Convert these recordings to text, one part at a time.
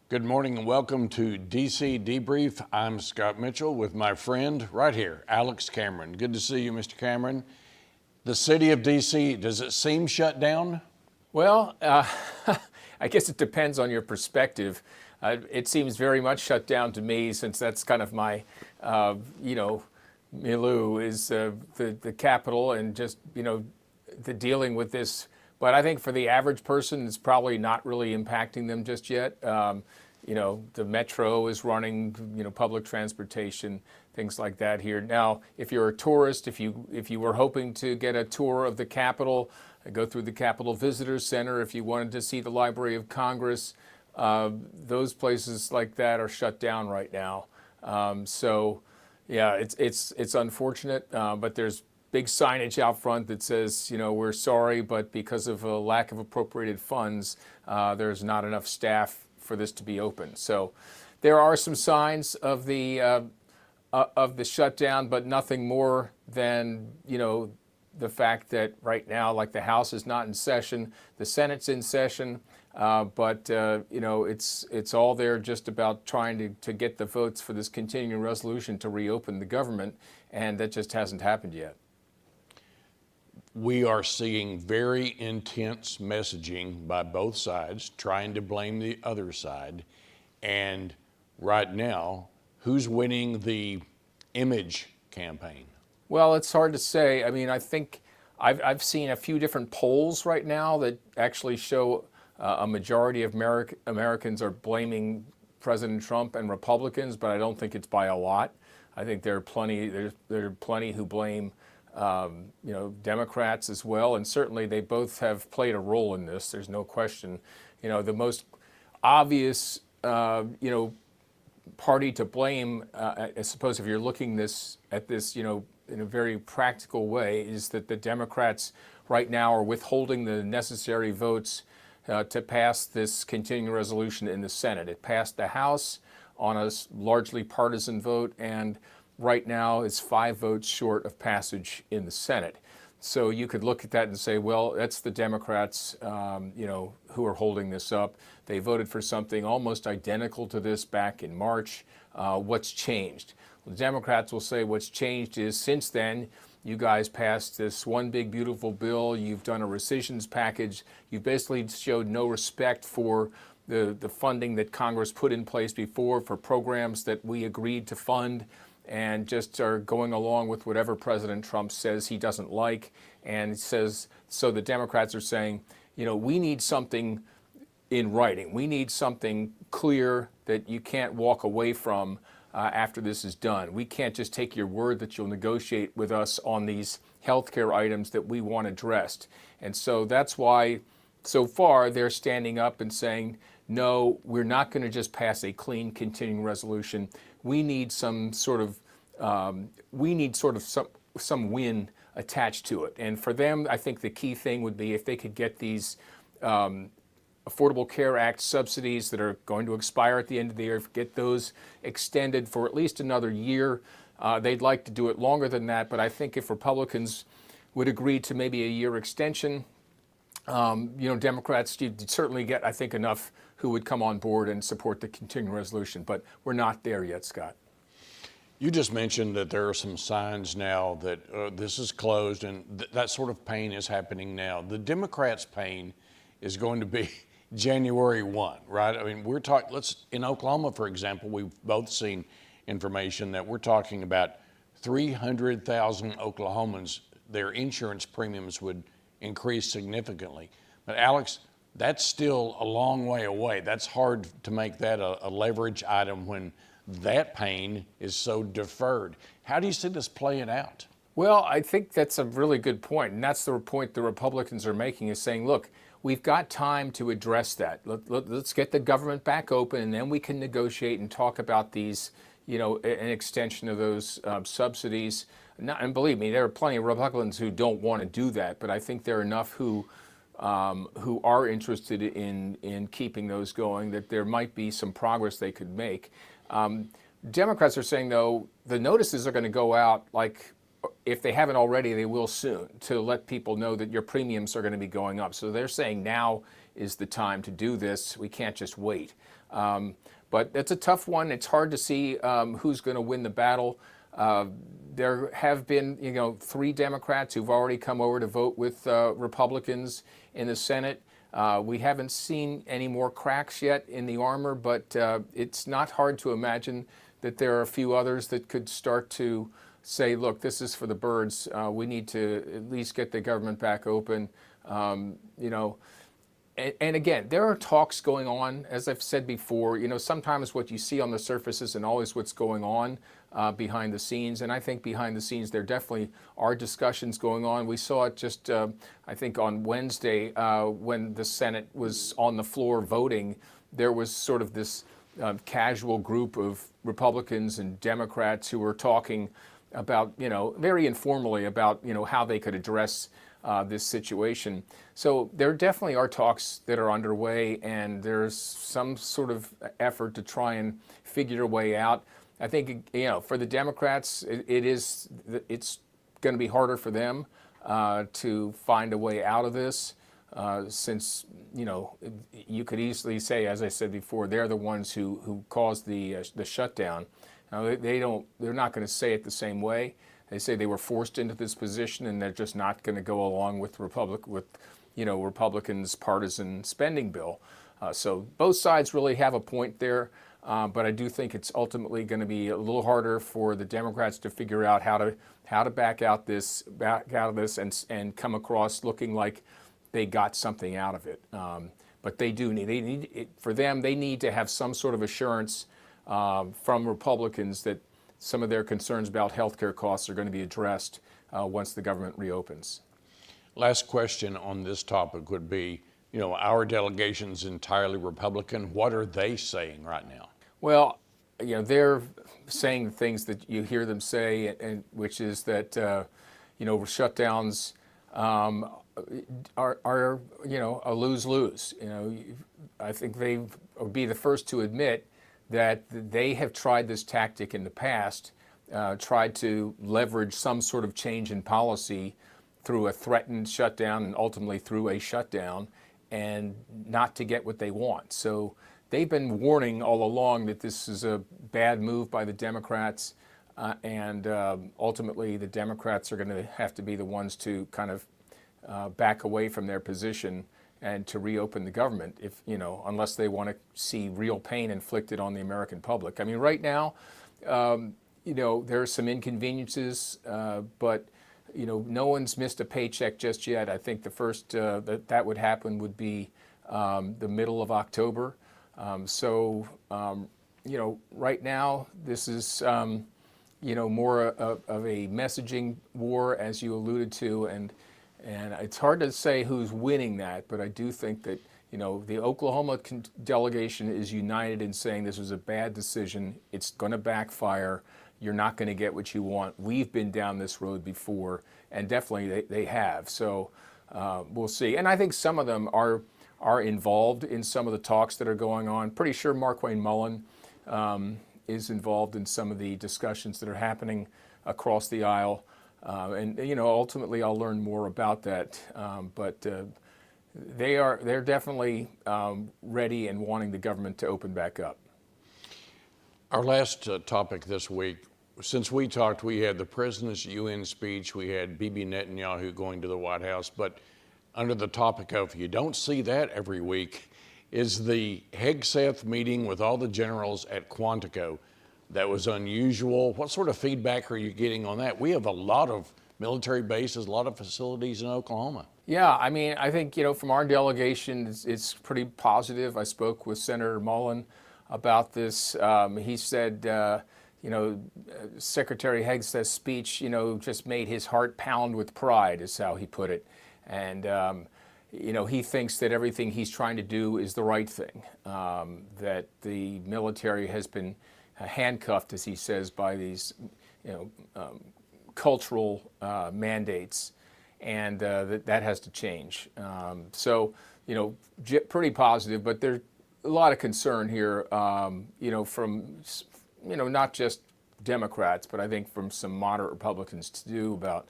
Good morning and welcome to DC Debrief. I'm Scott Mitchell with my friend right here, Alex Cameron. Good to see you, Mr. Cameron. The city of DC, does it seem shut down? Well, I guess it depends on your perspective. It seems very much shut down to me, since that's kind of my, milieu is the capital and just, the dealing with this. But I think for the average person, it's probably not really impacting them just yet. The metro is running, public transportation, things like that here. Now, if you're a tourist, if you were hoping to get a tour of the Capitol, go through the Capitol Visitor Center, if you wanted to see the Library of Congress, those places like that are shut down right now. Yeah, it's unfortunate, but there's big signage out front that says, we're sorry, but because of a lack of appropriated funds, there's not enough staff for this to be open. So there are some signs of the shutdown, but nothing more than, the fact that right now, like, the House is not in session, the Senate's in session, but it's all there just about trying to get the votes for this continuing resolution to reopen the government, and that just hasn't happened yet. We are seeing very intense messaging by both sides, trying to blame the other side. And right now, who's winning the image campaign? Well, it's hard to say. I mean, I think I've seen a few different polls right now that actually show a majority of Americans are blaming President Trump and Republicans, but I don't think it's by a lot. I think there are plenty who blame Democrats as well, and certainly they both have played a role in this. There's no question. The most obvious party to blame, I suppose, if you're looking at this in a very practical way, is that the Democrats right now are withholding the necessary votes to pass this continuing resolution in the Senate. It passed the House on a largely partisan vote, and right now it's 5 votes short of passage in the Senate. So you could look at that and say, well, that's the Democrats, who are holding this up. They voted for something almost identical to this back in March. What's changed? Well, the Democrats will say what's changed is, since then, you guys passed this one big beautiful bill. You've done a rescissions package. You basically showed no respect for the funding that Congress put in place before for programs that we agreed to fund, and just are going along with whatever President Trump says he doesn't like. And so the Democrats are saying, we need something in writing. We need something clear that you can't walk away from after this is done. We can't just take your word that you'll negotiate with us on these healthcare items that we want addressed. And so that's why, so far, they're standing up and saying, no, we're not going to just pass a clean continuing resolution. We need some sort of some win attached to it. And for them, I think the key thing would be if they could get these Affordable Care Act subsidies that are going to expire at the end of the year, get those extended for at least another year. They'd like to do it longer than that, but I think if Republicans would agree to maybe a year extension, Democrats, you'd certainly get, I think, enough who would come on board and support the continuing resolution. But we're not there yet, Scott. You just mentioned that there are some signs now that this is closed, and that sort of pain is happening now. The Democrats' pain is going to be January 1, right? I mean, we're talking, in Oklahoma, for example, we've both seen information that we're talking about 300,000 Oklahomans, their insurance premiums would increase significantly. But Alex, that's still a long way away. That's hard to make that a leverage item when that pain is so deferred. How do you see this playing out? Well, I think that's a really good point. And that's the point the Republicans are making, is saying, look, we've got time to address that. Let's get the government back open, and then we can negotiate and talk about these, an extension of those subsidies. And believe me, there are plenty of Republicans who don't want to do that, but I think there are enough who are interested in keeping those going, that there might be some progress they could make. Democrats are saying, though, the notices are going to go out, like, if they haven't already, they will soon, to let people know that your premiums are going to be going up. So they're saying now is the time to do this. We can't just wait. But it's a tough one. It's hard to see who's going to win the battle. There have been, 3 Democrats who've already come over to vote with Republicans in the Senate. We haven't seen any more cracks yet in the armor, but it's not hard to imagine that there are a few others that could start to say, look, this is for the birds. We need to at least get the government back open. And again, there are talks going on, as I've said before. Sometimes what you see on the surface isn't always what's going on behind the scenes. And I think behind the scenes, there definitely are discussions going on. We saw it just, I think, on Wednesday when the Senate was on the floor voting. There was sort of this casual group of Republicans and Democrats who were talking about, very informally about, how they could address this situation. So there definitely are talks that are underway, and there's some sort of effort to try and figure a way out. I think, for the Democrats, it's going to be harder for them to find a way out of this, since, you could easily say, as I said before, they're the ones who caused the shutdown. Now, they're not going to say it the same way. They say they were forced into this position, and they're just not going to go along with Republicans' partisan spending bill. So both sides really have a point there, but I do think it's ultimately going to be a little harder for the Democrats to figure out how to back out of this and come across looking like they got something out of it. But they need it, for them. They need to have some sort of assurance from Republicans that some of their concerns about health care costs are going to be addressed once the government reopens. Last question on this topic would be, our delegation's entirely Republican. What are they saying right now? Well, they're saying things that you hear them say, and which is that, shutdowns are a lose-lose. I think they would be the first to admit that they have tried this tactic in the past, tried to leverage some sort of change in policy through a threatened shutdown and ultimately through a shutdown, and not to get what they want. So they've been warning all along that this is a bad move by the Democrats, and ultimately the Democrats are going to have to be the ones to kind of back away from their position and to reopen the government, unless they want to see real pain inflicted on the American public. I mean, right now, there are some inconveniences, but no one's missed a paycheck just yet. I think the first that would happen would be the middle of October. Right now, this is more of a messaging war, as you alluded to, and it's hard to say who's winning that, but I do think that, the Oklahoma delegation is united in saying this was a bad decision. It's going to backfire. You're not going to get what you want. We've been down this road before, and definitely they have. So we'll see. And I think some of them are involved in some of the talks that are going on. Pretty sure Markwayne Mullin is involved in some of the discussions that are happening across the aisle. Ultimately, I'll learn more about that. But they're definitely ready and wanting the government to open back up. Our last topic this week, since we talked, we had the President's UN speech, we had Bibi Netanyahu going to the White House, but under the topic of, you don't see that every week, is the Hegseth meeting with all the generals at Quantico. That was unusual. What sort of feedback are you getting on that? We have a lot of military bases, a lot of facilities in Oklahoma. Yeah, I mean, I think, from our delegation, it's pretty positive. I spoke with Senator Mullin about this. He said, Secretary Hegseth's speech, just made his heart pound with pride, is how he put it. And, he thinks that everything he's trying to do is the right thing, that the military has been handcuffed, as he says, by these, cultural mandates, and that has to change. Pretty positive, but there's a lot of concern here, from, not just Democrats, but I think from some moderate Republicans too, about,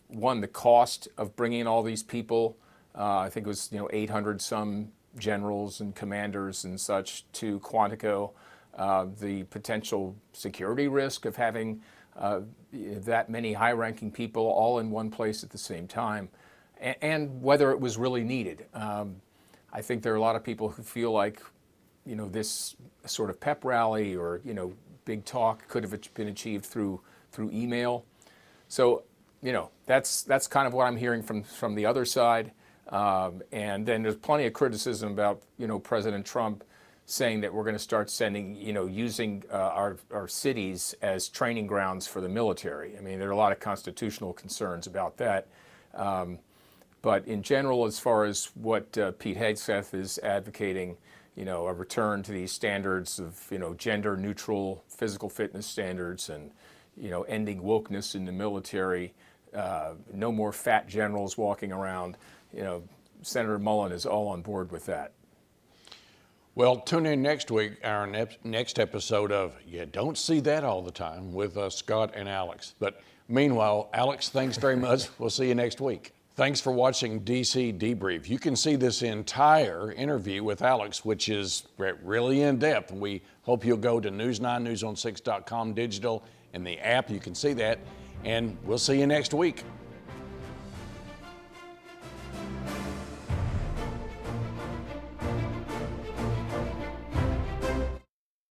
one, the cost of bringing all these people I think it was 800 some generals and commanders and such to Quantico. The potential security risk of having that many high-ranking people all in one place at the same time, and whether it was really needed. I think there are a lot of people who feel like this sort of pep rally or big talk could have been achieved through email. So that's kind of what I'm hearing from the other side. And then there's plenty of criticism about President Trump saying that we're going to start sending using our cities as training grounds for the military. I mean, there are a lot of constitutional concerns about that. But in general, as far as what Pete Hegseth is advocating, a return to these standards of gender-neutral physical fitness standards, and ending wokeness in the military, no more fat generals walking around. Senator Mullen is all on board with that. Well, tune in next week, our next episode of You Don't See That All the Time with Scott and Alex. But meanwhile, Alex, thanks very much. We'll see you next week. Thanks for watching DC Debrief. You can see this entire interview with Alex, which is really in depth. We hope you'll go to news9newson6.com digital and the app. You can see that. And we'll see you next week.